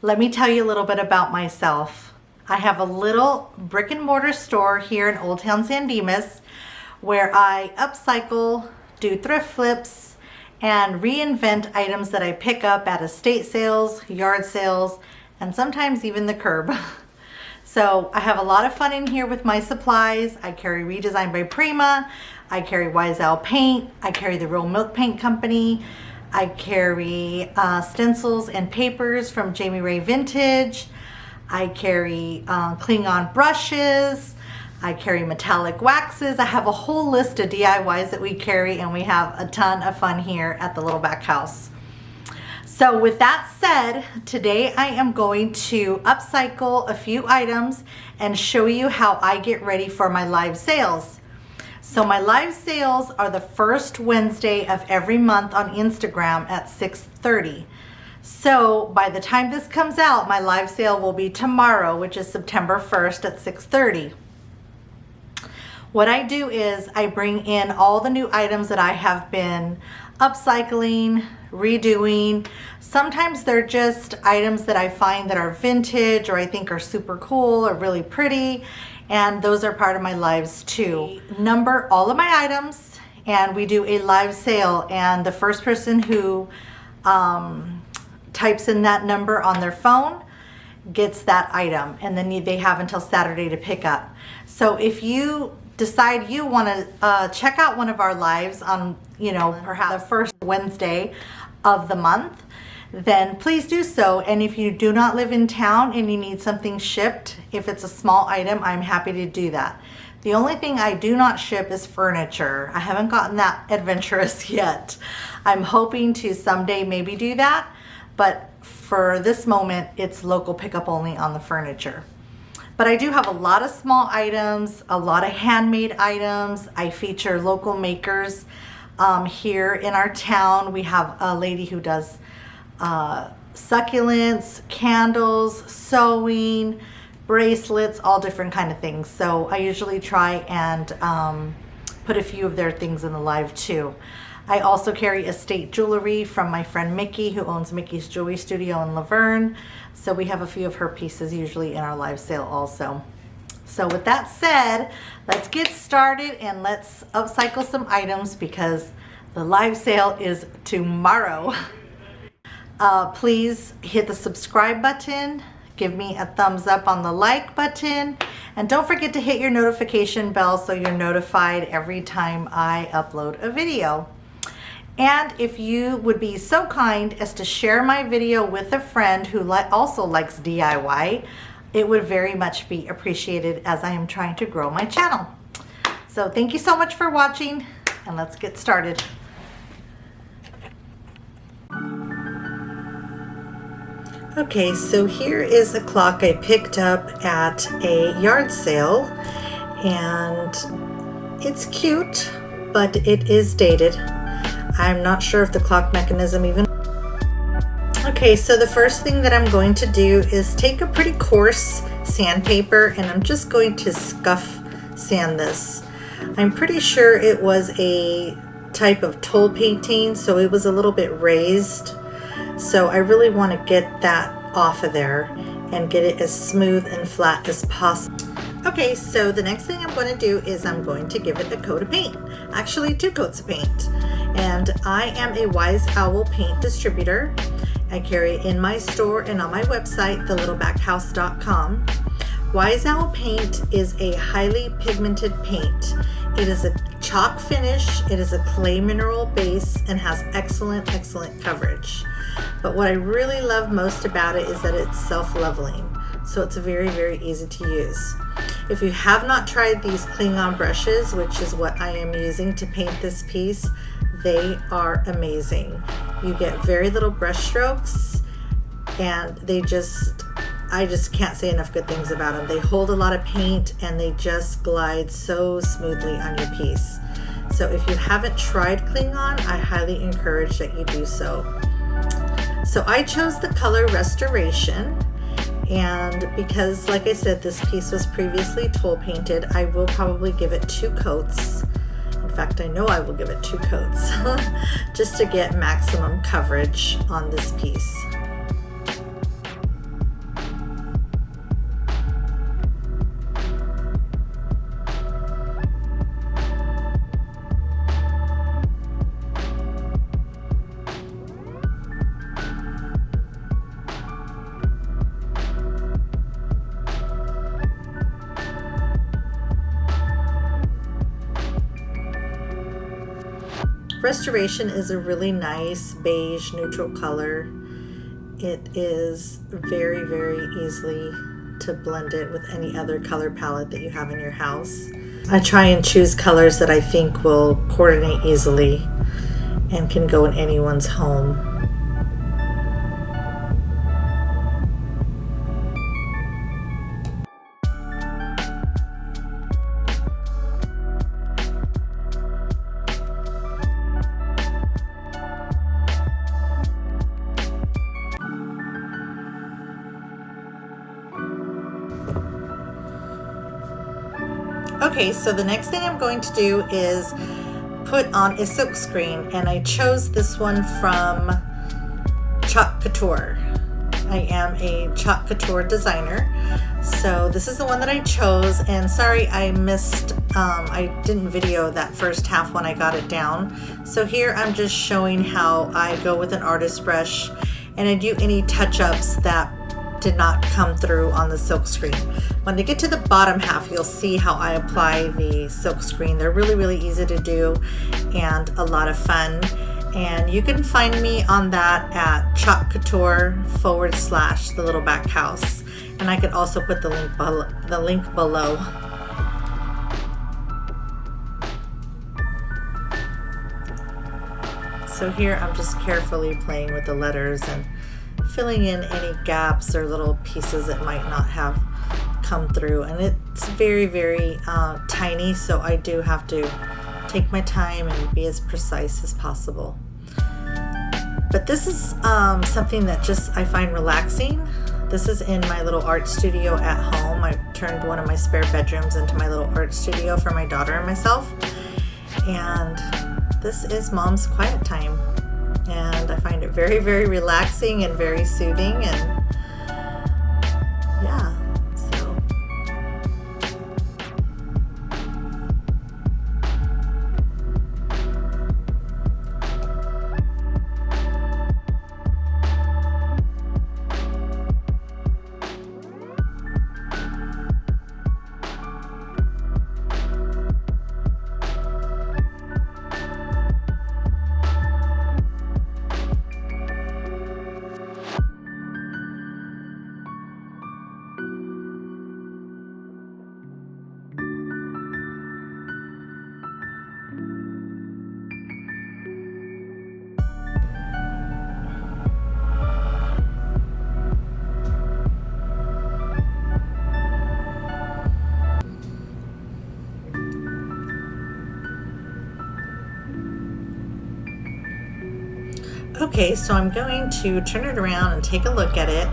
Let me tell you a little bit about myself. I have a little brick and mortar store here in Old Town San Dimas where I upcycle, do thrift flips, and reinvent items that I pick up at estate sales, yard sales, and sometimes even the curb. So I have a lot of fun in here with my supplies. I carry Redesign by Prima, I carry Wise Owl Paint, I carry the Real Milk Paint Company, I carry stencils and papers from Jamie Ray Vintage, I carry Klingon brushes, I carry metallic waxes. I have a whole list of DIYs that we carry, and we have a ton of fun here at the Little Back House. So with that said, today I am going to upcycle a few items and show you how I get ready for my live sales. So my live sales are the first Wednesday of every month on Instagram at 6:30. So by the time this comes out, my live sale will be tomorrow, which is September 1st at 6:30. What I do is I bring in all the new items that I have been upcycling, redoing. Sometimes they're just items that I find that are vintage or I think are super cool or really pretty, and those are part of my lives too. Number all of my items and we do a live sale, and the first person who types in that number on their phone gets that item, and then they have until Saturday to pick up. So if you decide you want to check out one of our lives on, perhaps the first Wednesday of the month, then please do so. And if you do not live in town and you need something shipped, if it's a small item, I'm happy to do that. The only thing I do not ship is furniture. I haven't gotten that adventurous yet. I'm hoping to someday maybe do that, but for this moment, it's local pickup only on the furniture. But I do have a lot of small items, a lot of handmade items. I feature local makers here in our town. We have a lady who does succulents, candles, sewing, bracelets, all different kind of things. So I usually try and put a few of their things in the live too. I also carry estate jewelry from my friend Mickey, who owns Mickey's Jewelry Studio in Laverne. So we have a few of her pieces usually in our live sale also. So with that said, let's get started and let's upcycle some items because the live sale is tomorrow. Please hit the subscribe button, give me a thumbs up on the like button, and don't forget to hit your notification bell so you're notified every time I upload a video. And if you would be so kind as to share my video with a friend who also likes DIY, it would very much be appreciated as I am trying to grow my channel. So thank you so much for watching, and let's get started. Okay, so here is a clock I picked up at a yard sale, and it's cute, but it is dated. I'm not sure if the clock mechanism even... Okay, so the first thing that I'm going to do is take a pretty coarse sandpaper, and I'm just going to scuff sand this. I'm pretty sure it was a type of toll painting, so it was a little bit raised. So I really want to get that off of there and get it as smooth and flat as possible. Okay, so the next thing I'm going to do is I'm going to give it a coat of paint. Actually, 2 coats of paint. And I am a Wise Owl Paint distributor. I carry it in my store and on my website, thelittlebackhouse.com. Wise Owl Paint is a highly pigmented paint. It is a chalk finish, it is a clay mineral base, and has excellent coverage. But what I really love most about it is that it's self-leveling. So it's very easy to use. If you have not tried these Klingon brushes, which is what I am using to paint this piece, they are amazing. You get very little brush strokes, and I just can't say enough good things about them. They hold a lot of paint and they just glide so smoothly on your piece. So if you haven't tried Klingon, I highly encourage that you do so. So I chose the color Restoration, and because, like I said, this piece was previously toll painted, I will probably give it 2 coats. In fact, I know I will give it 2 coats just to get maximum coverage on this piece. Restoration is a really nice beige neutral color. It is very, very easily to blend it with any other color palette that you have in your house. I try and choose colors that I think will coordinate easily and can go in anyone's home. Okay, so the next thing I'm going to do is put on a silk screen, and I chose this one from Chalk Couture. I am a Chalk Couture designer, so this is the one that I chose. And sorry I missed, I didn't video that first half when I got it down. So here I'm just showing how I go with an artist brush and I do any touch-ups that did not come through on the silk screen. When I get to the bottom half, you'll see how I apply the silk screen. They're really, really easy to do and a lot of fun. And you can find me on that at Chalk Couture / the little back house. And I could also put the link below. So here I'm just carefully playing with the letters and filling in any gaps or little pieces that might not have come through. And it's very, very tiny, so I do have to take my time and be as precise as possible. But this is something that just I find relaxing. This is in my little art studio at home. I've turned one of my spare bedrooms into my little art studio for my daughter and myself. And this is Mom's quiet time. And I find it very, very relaxing and very soothing, and yeah, so. Okay, so I'm going to turn it around and take a look at it,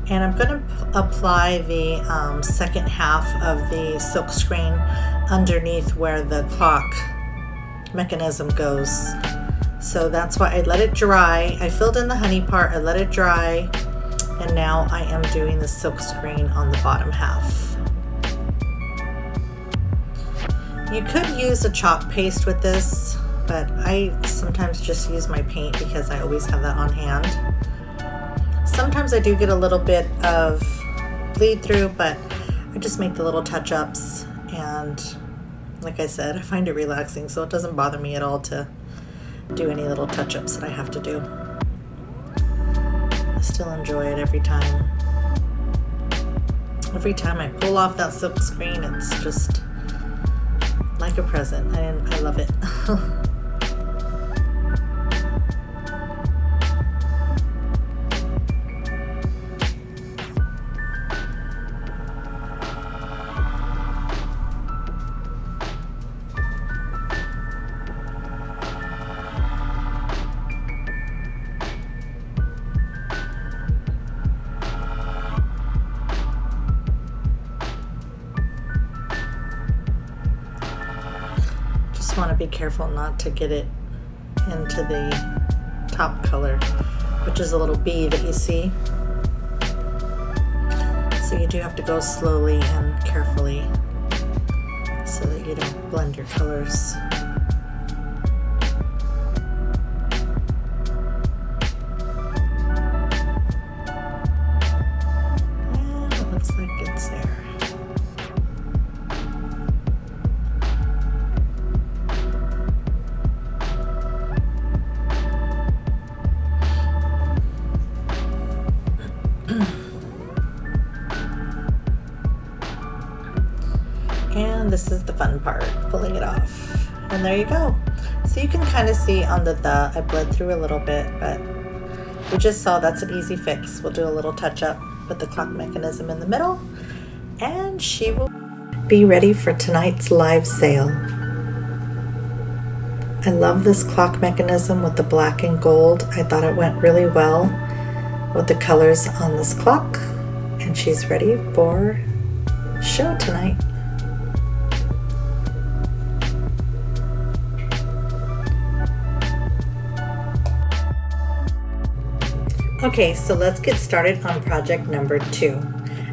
and I'm going to apply the second half of the silk screen underneath where the clock mechanism goes. So that's why I let it dry. I filled in the honey part, I let it dry, and now I am doing the silk screen on the bottom half. You could use a chalk paste with this, but I sometimes just use my paint because I always have that on hand. Sometimes I do get a little bit of bleed through, but I just make the little touch-ups, and like I said, I find it relaxing, so it doesn't bother me at all to do any little touch-ups that I have to do. I still enjoy it every time. Every time I pull off that silk screen, it's just like a present. I love it. Want to be careful not to get it into the top color, which is a little bee that you see. So you do have to go slowly and carefully so that you don't blend your colors. And it looks like it's there. And this is the fun part, pulling it off. And there you go. So you can kind of see on the I bled through a little bit, but we just saw that's an easy fix. We'll do a little touch up with the clock mechanism in the middle, and she will be ready for tonight's live sale. I love this clock mechanism with the black and gold. I thought it went really well with the colors on this clock, and she's ready for show tonight. Okay, so let's get started on project number 2.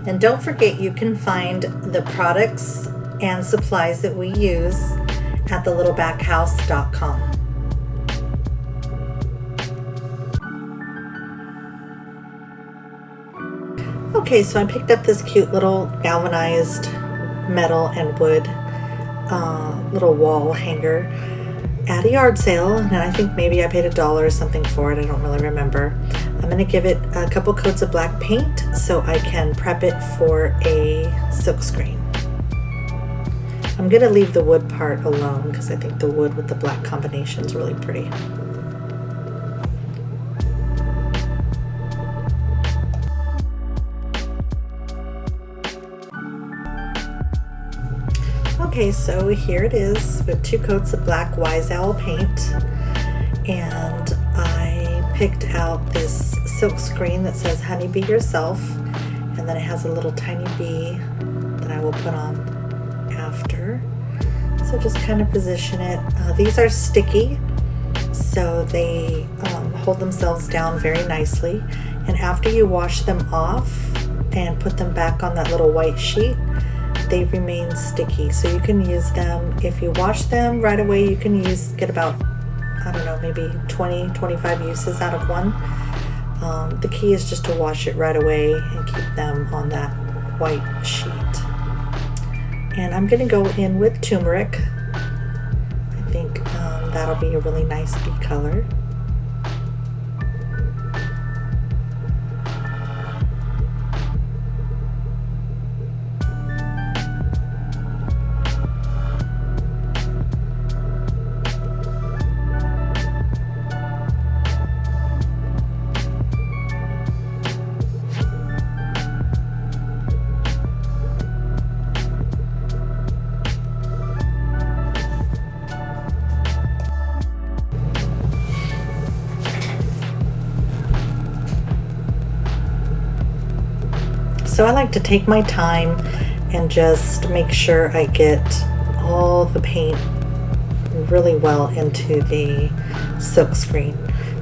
And don't forget, you can find the products and supplies that we use at thelittlebackhouse.com. Okay, so I picked up this cute little galvanized metal and wood little wall hanger at a yard sale, and I think maybe I paid $1 or something for it. I don't really remember. I'm going to give it a couple coats of black paint so I can prep it for a silk screen. I'm going to leave the wood part alone because I think the wood with the black combination is really pretty. Okay, so here it is with 2 coats of black Wise Owl paint, and I picked out this silk screen that says honey bee yourself, and then it has a little tiny bee that I will put on after. So just kind of position it. These are sticky, so they hold themselves down very nicely, and after you wash them off and put them back on that little white sheet, they remain sticky, so you can use them. If you wash them right away, you can get about, I don't know, maybe 20-25 uses out of one. The key is just to wash it right away and keep them on that white sheet. And I'm going to go in with turmeric. I think that'll be a really nice bee color. So I like to take my time and just make sure I get all the paint really well into the silk screen.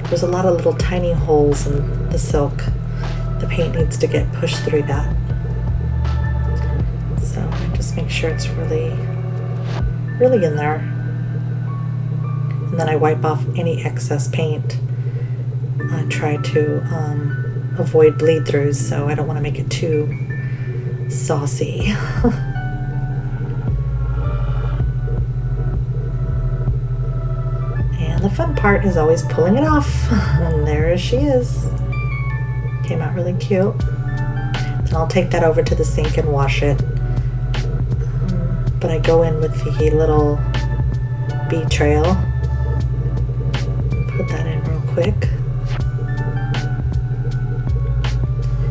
There's a lot of little tiny holes in the silk. The paint needs to get pushed through that. So I just make sure it's really in there. And then I wipe off any excess paint. I try to avoid bleed throughs, so I don't want to make it too saucy. And the fun part is always pulling it off. And there she is. Came out really cute. Then I'll take that over to the sink and wash it. But I go in with the little bee trail. Put that in real quick.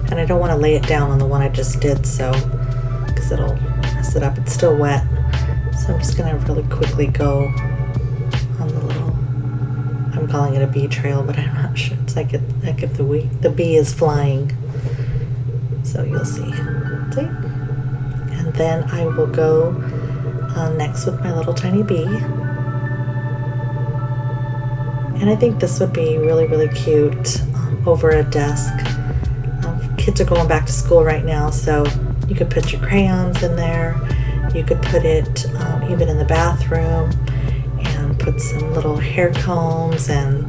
And I don't want to lay it down on the one I just did, because it'll mess it up. It's still wet, so I'm just going to really quickly go on the little, I'm calling it a bee trail, but I'm not sure. It's like if the bee is flying. So you'll see. See? And then I will go next with my little tiny bee. And I think this would be really cute over a desk. Kids are going back to school right now, so you could put your crayons in there. You could put it even in the bathroom and put some little hair combs and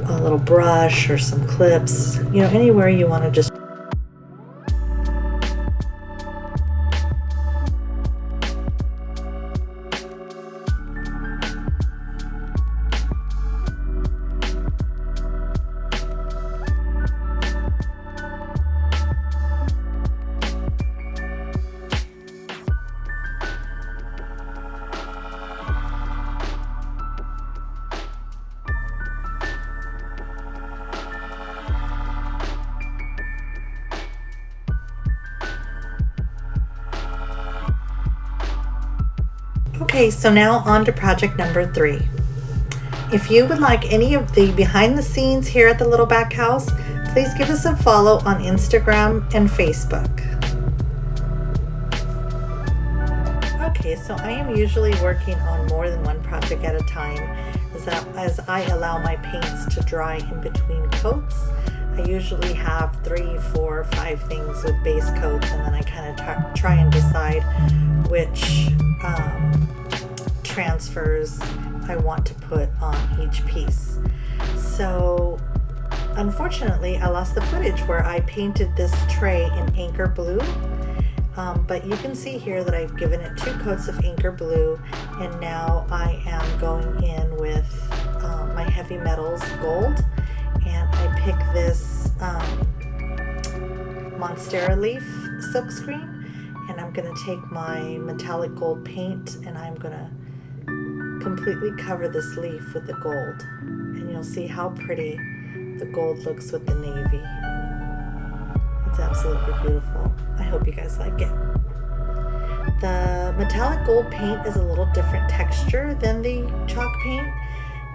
a little brush or some clips, anywhere you want to just Okay, so now on to project number 3. If you would like any of the behind the scenes here at the Little Back House, please give us a follow on Instagram and Facebook. Okay, so I am usually working on more than one project at a time as I allow my paints to dry in between coats. I usually have 3, 4, 5 things with base coats, and then I kind of try and decide which transfers I want to put on each piece. So unfortunately, I lost the footage where I painted this tray in Anchor Blue. But you can see here that I've given it 2 coats of Anchor Blue, and now I am going in with my Heavy Metals Gold, and I pick this Monstera Leaf silkscreen, and I'm going to take my metallic gold paint and I'm going to completely cover this leaf with the gold, and you'll see how pretty the gold looks with the navy. It's absolutely beautiful. I hope you guys like it. The metallic gold paint is a little different texture than the chalk paint.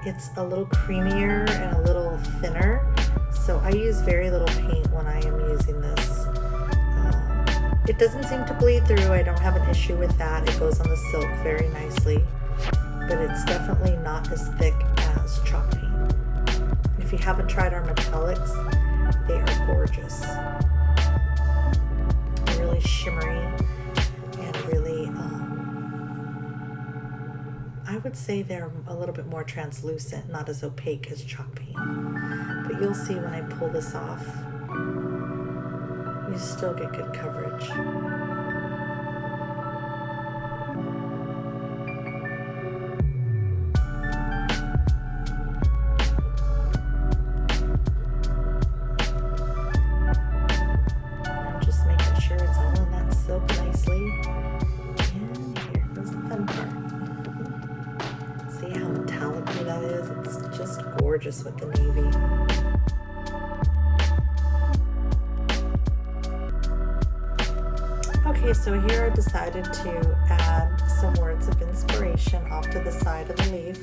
It's a little creamier and a little thinner, so I use very little paint when I am using this. It doesn't seem to bleed through. I don't have an issue with that. It goes on the silk very nicely, but it's definitely not as thick as chalk paint. If you haven't tried our metallics, they are gorgeous. Really shimmery and really, I would say they're a little bit more translucent, not as opaque as chalk paint. But you'll see when I pull this off, you still get good coverage. Gorgeous with the navy. Okay, so here I decided to add some words of inspiration off to the side of the leaf.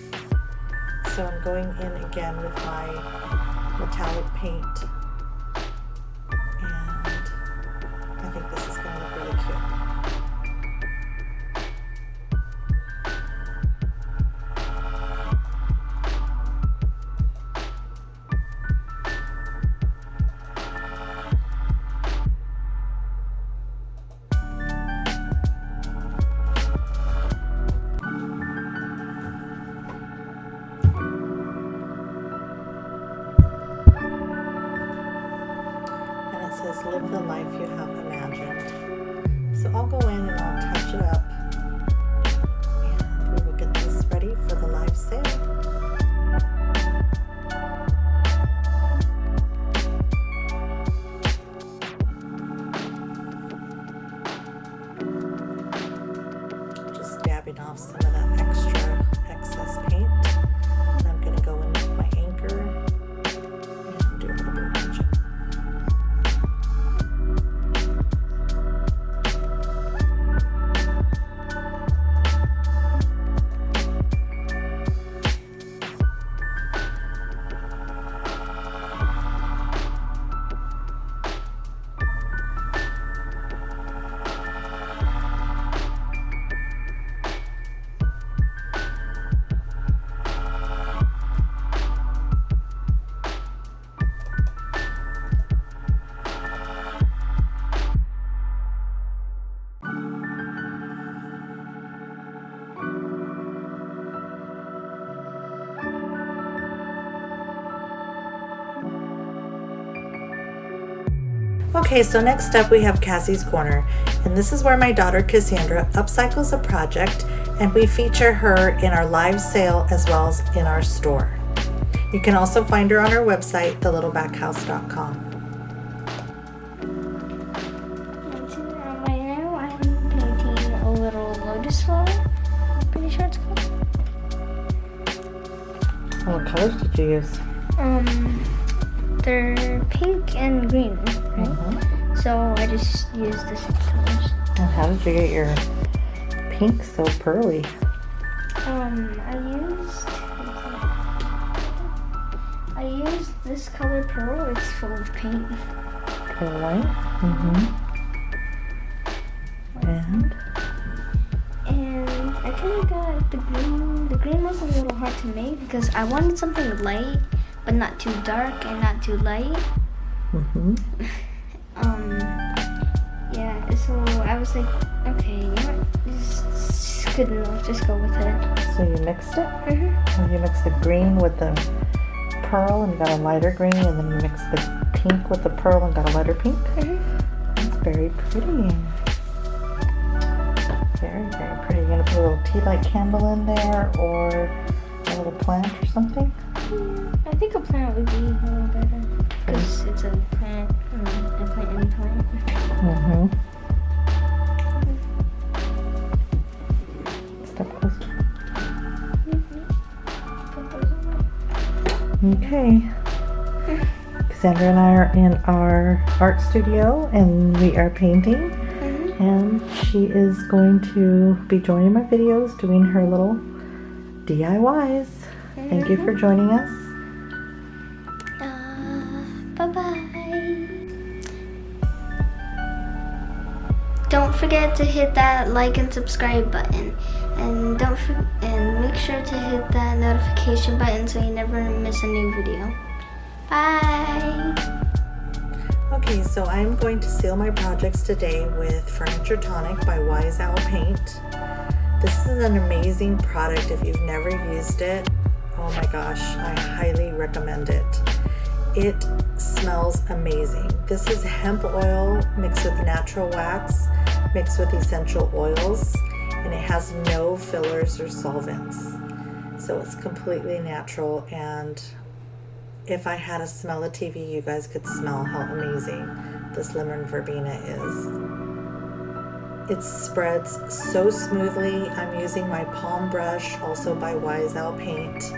So I'm going in again with my metallic paint, and I think this is going to look really cute. Live the life you have imagined. So I'll go in and I'll touch it up, and we will get this ready for the live sale. Just dabbing off some of that excess paint, and I'm going to go in with my anchor and do a little touch-up. Okay, so next up we have Cassie's Corner, and this is where my daughter Cassandra upcycles a project, and we feature her in our live sale as well as in our store. You can also find her on our website, thelittlebackhouse.com. Right now I'm painting a little lotus flower. Pretty sure it's called. What colors did you use? They're pink and green, right? Mm-hmm. So I just used this colors. And how did you get your pink so pearly? I used this color pearl. It's full of paint. Pearl white. And I kind of got the green. The green was a little hard to make because I wanted something light, but not too dark and not too light. Yeah. So I was like, okay, you know what? This is good enough. Just go with it. So you mixed it? And you mixed the green with the pearl and you got a lighter green, and then you mixed the pink with the pearl and got a lighter pink? That's very pretty. Very, very pretty. You're going to put a little tea light candle in there or a little plant or something? I think a plant would be a little better because it's a plant. A plant and plant. Step closer. Okay. Cassandra and I are in our art studio and we are painting. And she is going to be joining my videos, doing her little DIYs. Thank you for joining us. Bye-bye. Don't forget to hit that like and subscribe button, and make sure to hit that notification button so you never miss a new video. Bye. Okay, so I'm going to seal my projects today with Furniture Tonic by Wise Owl Paint. This is an amazing product. If you've never used it, oh my gosh, I highly recommend it. It smells amazing. This is hemp oil mixed with natural wax, mixed with essential oils, and it has no fillers or solvents. So it's completely natural, and if I had a smell of TV, you guys could smell how amazing this lemon verbena is. It spreads so smoothly. I'm using my palm brush, also by Wise Owl Paint,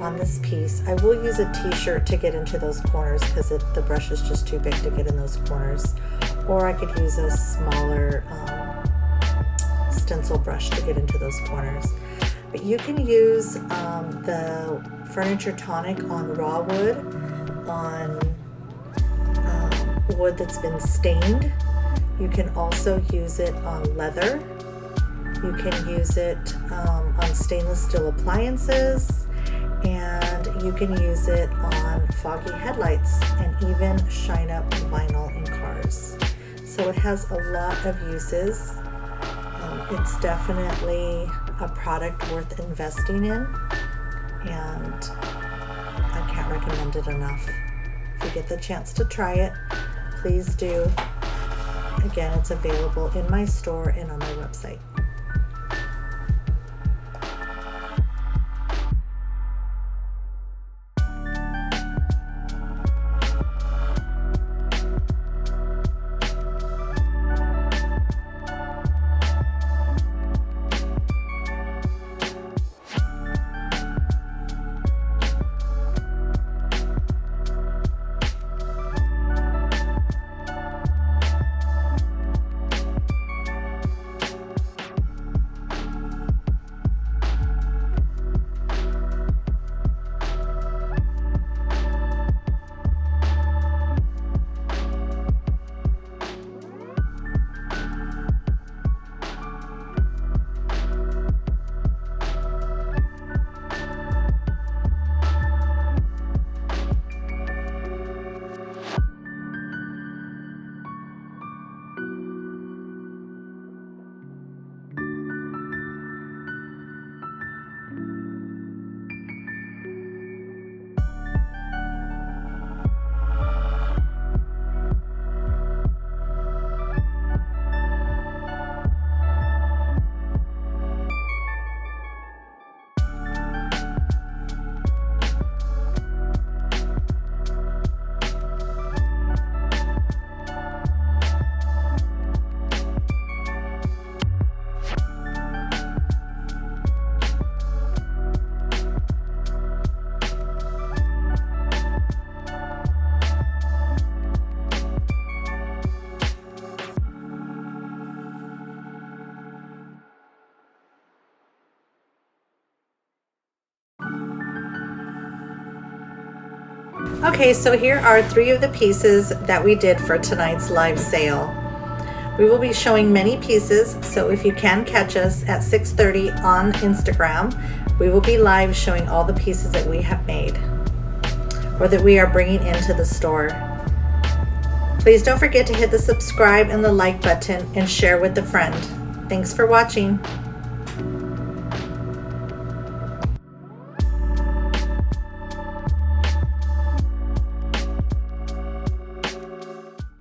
on this piece. I will use a t-shirt to get into those corners because the brush is just too big to get in those corners. Or I could use a smaller stencil brush to get into those corners. But you can use the Furniture Tonic on raw wood, on wood that's been stained. You can also use it on leather. You can use it on stainless steel appliances, and you can use it on foggy headlights and even shine up vinyl in cars. So it has a lot of uses. It's definitely a product worth investing in, and I can't recommend it enough. If you get the chance to try it, please do. Again, it's available in my store and on my website. Okay, so here are 3 of the pieces that we did for tonight's live sale. We will be showing many pieces, so if you can catch us at 6:30 on Instagram, we will be live showing all the pieces that we have made or that we are bringing into the store. Please don't forget to hit the subscribe and the like button and share with a friend. Thanks for watching.